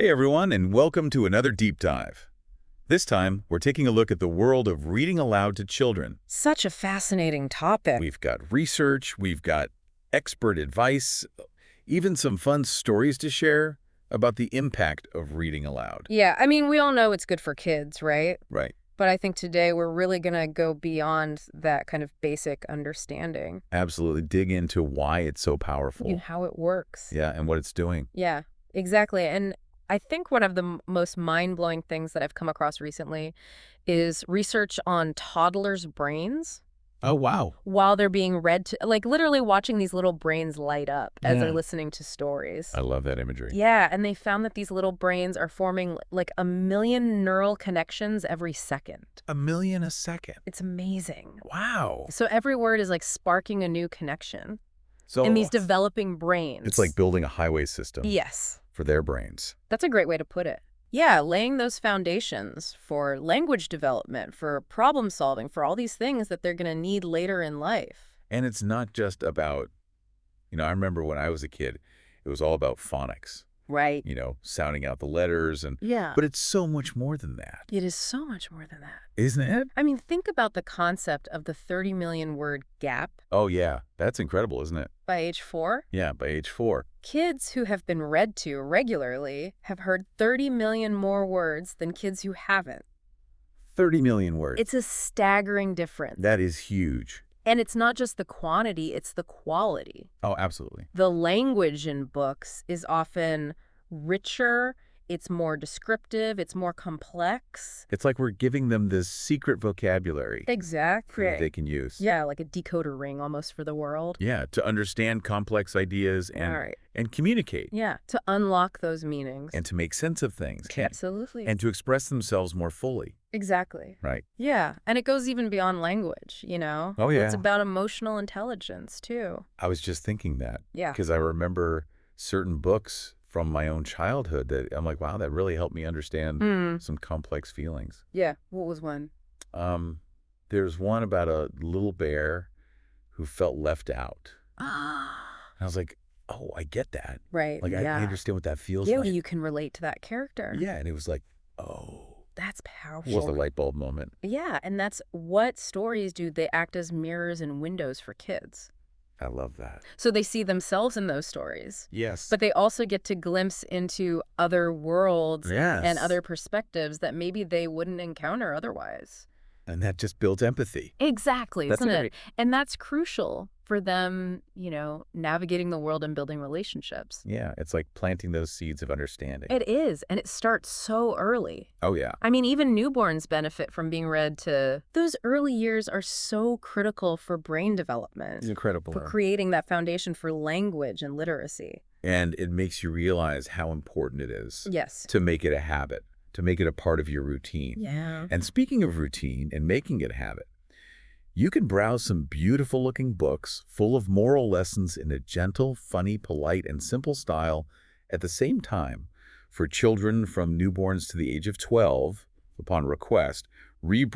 Hey everyone, and welcome to another deep dive. This time, we're taking a look at the world of reading aloud to children. Such a fascinating topic. We've got research, we've got expert advice, even some fun stories to share about the impact of reading aloud. Yeah, I mean, we all know it's good for kids, right? Right. But I think today we're really going to go beyond that kind of basic understanding. Absolutely dig into why it's so powerful. You know, how it works. Yeah, and what it's doing. Yeah, exactly. And I think one of the most mind-blowing things that I've come across recently is research on toddlers' brains Oh, wow. while they're being read to, like literally watching these little brains light up as they're Yeah. listening to stories. I love that imagery. Yeah, and they found that these little brains are forming like 1 million neural connections every second. 1 million a second. It's amazing. Wow. So every word is like sparking a new connection So in these developing brains. it's like building a highway system Yes, for their brains. that's a great way to put it. Yeah, laying those foundations for language development, for problem solving, for all these things that they're going to need later in life. And it's not just about, I remember when I was a kid, it was all about phonics, Right. sounding out the letters. Yeah. But it's so much more than that, It is so much more than that. isn't it? I mean, think about the concept of the 30 million word gap Oh, yeah. That's incredible, isn't it? by age 4. Yeah, by age 4. Kids who have been read to regularly have heard 30 million more words than kids who haven't. 30 million words. It's a staggering difference. That is huge. And it's not just the quantity, it's the quality. Oh, absolutely. The language in books is often richer, it's more descriptive, it's more complex. It's like we're giving them this secret vocabulary Exactly. that they can use. Yeah, like a decoder ring almost for the world. Yeah, to understand complex ideas and, All right. and communicate Yeah, to unlock those meanings. and to make sense of things Absolutely. and to express themselves more fully, Exactly. right? Yeah, and it goes even beyond language, you know? Oh, yeah. It's about emotional intelligence, too. I was just thinking that. Yeah. Because I remember certain books from my own childhood that I'm like, wow, that really helped me understand some complex feelings. Yeah. What was one? There's one about a little bear who felt left out. Ah. And I was like, oh, I get that. Right. Like, yeah. I understand what that feels Yeah, like. you can relate to that character. Yeah, and it was like, oh, That's powerful. was the light bulb moment. Yeah, and that's what stories do. They act as mirrors and windows for kids. I love that. So they see themselves in those stories. Yes. But they also get to glimpse into other worlds Yes. and other perspectives that maybe they wouldn't encounter otherwise. And that just builds empathy. Exactly, That's isn't great. it? And that's crucial for them, navigating the world and building relationships. Yeah, it's like planting those seeds of understanding. It is, and it starts so early. Oh, yeah. I mean, even newborns benefit from being read to. Those early years are so critical for brain development, It's incredible. for creating that foundation for language and literacy. And it makes you realize how important it is Yes. to make it a habit, to make it a part of your routine. Yeah. And speaking of routine and making it a habit, you can browse some beautiful-looking books full of moral lessons in a gentle, funny, polite, and simple style at the same time for children from newborns to the age of 12, upon request,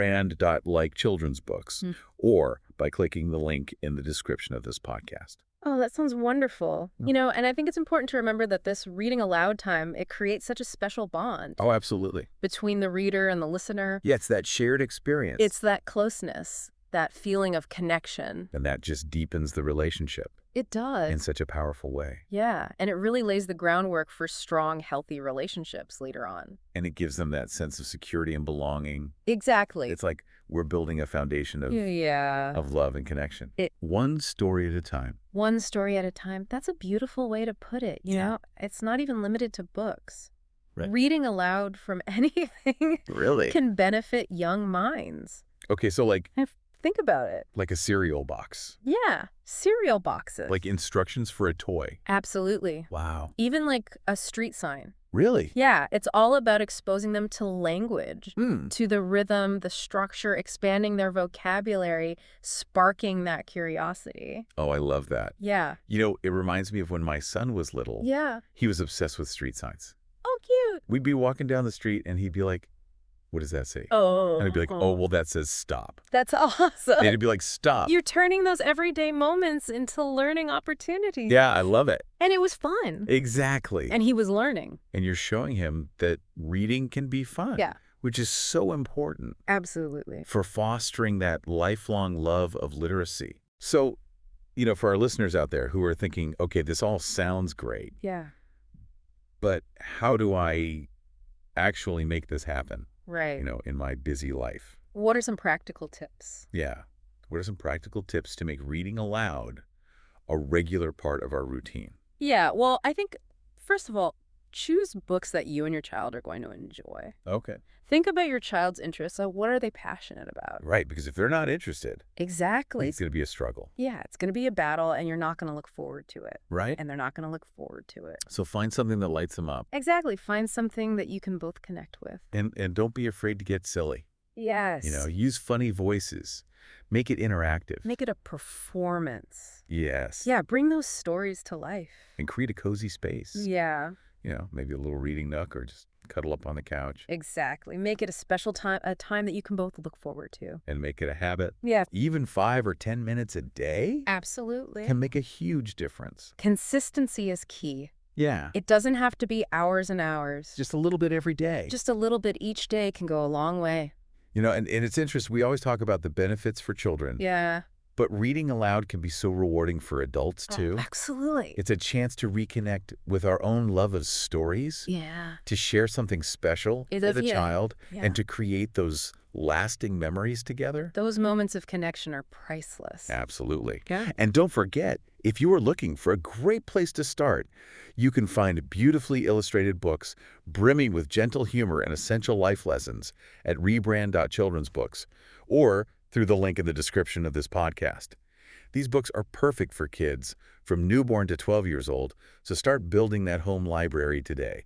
rebrand.like children's books, or by clicking the link in the description of this podcast. Oh, that sounds wonderful. And I think it's important to remember that this reading aloud time, it creates such a special bond Oh, absolutely. between the reader and the listener. Yeah, it's that shared experience. It's that closeness, that feeling of connection. And that just deepens the relationship It does. in such a powerful way. Yeah, and it really lays the groundwork for strong, healthy relationships later on. And it gives them that sense of security and belonging. Exactly. It's like we're building a foundation Yeah. of love and connection. One story at a time. One story at a time. That's a beautiful way to put it. You know, it's not even limited to books. Right. Reading aloud from anything Really? can benefit young minds. Okay, so Think about it. like a cereal box. Yeah, cereal boxes. Like instructions for a toy. Absolutely. Wow. Even like a street sign. Really? Yeah, it's all about exposing them to language, Hmm. to the rhythm, the structure, expanding their vocabulary, sparking that curiosity. Oh, I love that. Yeah. It reminds me of when my son was little. Yeah. He was obsessed with street signs. Oh, cute. We'd be walking down the street and he'd be like, What does that say? And I'd be like, oh, Oh, well, that says stop. that's And awesome. it'd be like, stop. You're turning those everyday moments into learning opportunities. Yeah, I love it. And it was fun. Exactly. And he was learning. And you're showing him that reading can be fun, Yeah, which is so important absolutely. for fostering that lifelong love of literacy. So, for our listeners out there who are thinking, okay, this all sounds great, Yeah, but how do I actually make this happen, right. in my busy life? What are some practical tips? Yeah. What are some practical tips to make reading aloud a regular part of our routine? Yeah, well, I think, first of all, choose books that you and your child are going to enjoy. Okay. Think about your child's interests. So what are they passionate about? Right, because if they're not interested, Exactly. it's going to be a struggle. Yeah, it's going to be a battle, and you're not going to look forward to it. Right? And they're not going to look forward to it. So find something that lights them up. Exactly. Find something that you can both connect with. And don't be afraid to get silly. Yes. Use funny voices. Make it interactive. Make it a performance. Yes. Yeah, bring those stories to life. And create a cozy space. Yeah, Maybe a little reading nook or just cuddle up on the couch. exactly. Make it a special time, a time that you can both look forward to. And make it a habit. Yeah, Even 5 or 10 minutes a day absolutely. can make a huge difference. Consistency is key. Yeah. It doesn't have to be hours and hours. Just a little bit every day. Just a little bit each day can go a long way. And it's interesting. We always talk about the benefits for children. Yeah. But reading aloud can be so rewarding for adults, too. Absolutely. It's a chance to reconnect with our own love of stories, Yeah. to share something special It with is, a yeah. child, Yeah. and to create those lasting memories together. Those moments of connection are priceless. Absolutely. Yeah. And don't forget, if you are looking for a great place to start, you can find beautifully illustrated books brimming with gentle humor and essential life lessons at rebrand.childrensbooks or through the link in the description of this podcast. These books are perfect for kids from newborn to 12 years old, so start building that home library today.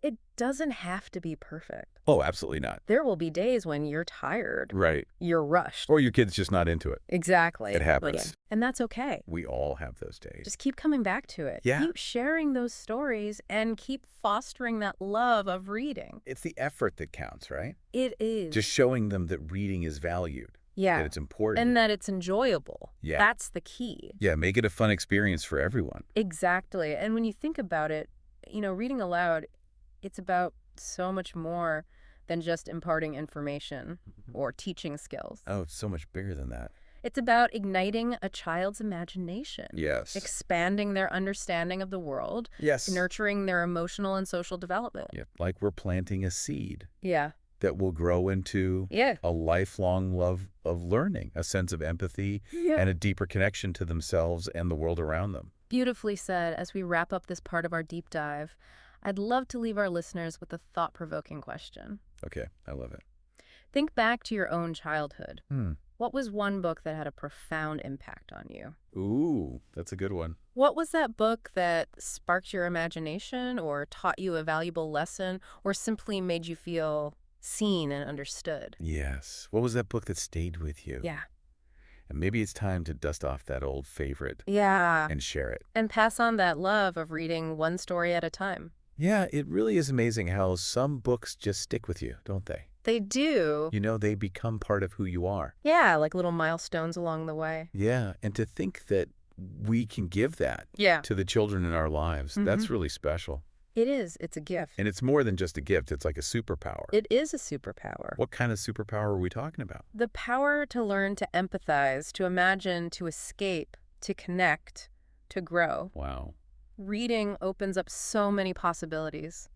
It doesn't have to be perfect. Oh, absolutely not. There will be days when you're tired. Right. You're rushed. Or your kid's just not into it. Exactly. It happens. And that's okay. We all have those days. Just keep coming back to it. Yeah. Keep sharing those stories and keep fostering that love of reading. It's the effort that counts, right? It is. Just showing them that reading is valued. Yeah. That it's important. And that it's enjoyable. Yeah. That's the key. Yeah, make it a fun experience for everyone. Exactly. And when you think about it, reading aloud, it's about so much more than just imparting information or teaching skills. Oh, it's so much bigger than that. It's about igniting a child's imagination. Yes. Expanding their understanding of the world. Yes. Nurturing their emotional and social development. Yeah, like we're planting a seed Yeah. that will grow into Yeah. a lifelong love of learning, a sense of empathy, Yeah. and a deeper connection to themselves and the world around them. Beautifully said. As we wrap up this part of our deep dive, I'd love to leave our listeners with a thought-provoking question. Okay, I love it. Think back to your own childhood. Hmm. What was one book that had a profound impact on you? Ooh, that's a good one. What was that book that sparked your imagination or taught you a valuable lesson or simply made you feel seen and understood? Yes. What was that book that stayed with you? Yeah. And maybe it's time to dust off that old favorite Yeah. and share it. And pass on that love of reading one story at a time. Yeah, it really is amazing how some books just stick with you, don't they? They do. They become part of who you are. Yeah, like little milestones along the way. Yeah, and to think that we can give that Yeah. to the children in our lives, that's really special. It is. It's a gift. And it's more than just a gift. It's like a superpower. It is a superpower. What kind of superpower are we talking about? The power to learn to empathize, to imagine, to escape, to connect, to grow. Wow. Reading opens up so many possibilities.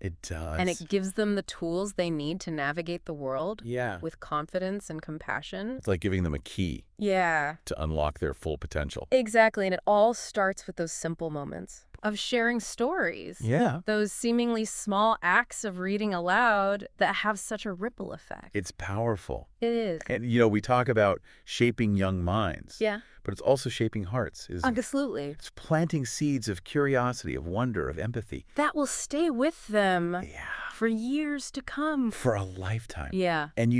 It does. And it gives them the tools they need to navigate the world Yeah. with confidence and compassion. It's like giving them a key Yeah, to unlock their full potential. exactly. And it all starts with those simple moments of sharing stories. Yeah. Those seemingly small acts of reading aloud that have such a ripple effect. It's powerful. It is. And, we talk about shaping young minds. Yeah, But it's also shaping hearts, isn't it? absolutely. It's planting seeds of curiosity, of wonder, of empathy. That will stay with them Yeah. for years to come. For a lifetime. Yeah, And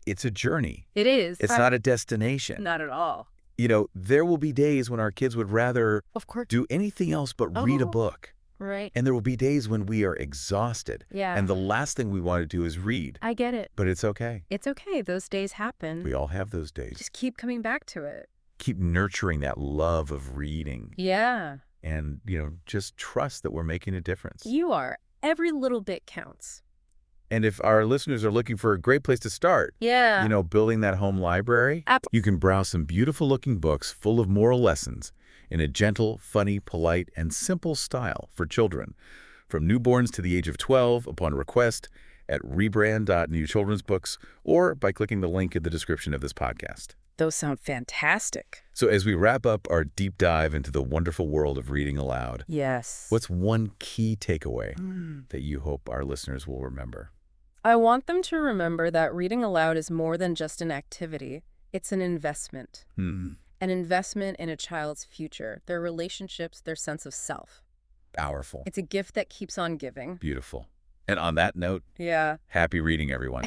it's a journey. it is. It's not a destination. Not at all. There will be days when our kids would rather Of course. do anything else but read a book. Right. And there will be days when we are exhausted. Yeah. And the last thing we want to do is read. I get it. But it's okay. It's okay. Those days happen. We all have those days. Just keep coming back to it. Keep nurturing that love of reading. Yeah. And, just trust that we're making a difference. You are. Every little bit counts. And if our listeners are looking for a great place to start, Yeah. building that home library, you can browse some beautiful-looking books full of moral lessons in a gentle, funny, polite, and simple style for children, from newborns to the age of 12 upon request at rebrand.newchildrensbooks or by clicking the link in the description of this podcast. Those sound fantastic. So as we wrap up our deep dive into the wonderful world of reading aloud, Yes. what's one key takeaway that you hope our listeners will remember? I want them to remember that reading aloud is more than just an activity. It's an investment. An investment in a child's future, their relationships, their sense of self. Powerful. It's a gift that keeps on giving. Beautiful. And on that note, Yeah. happy reading, everyone.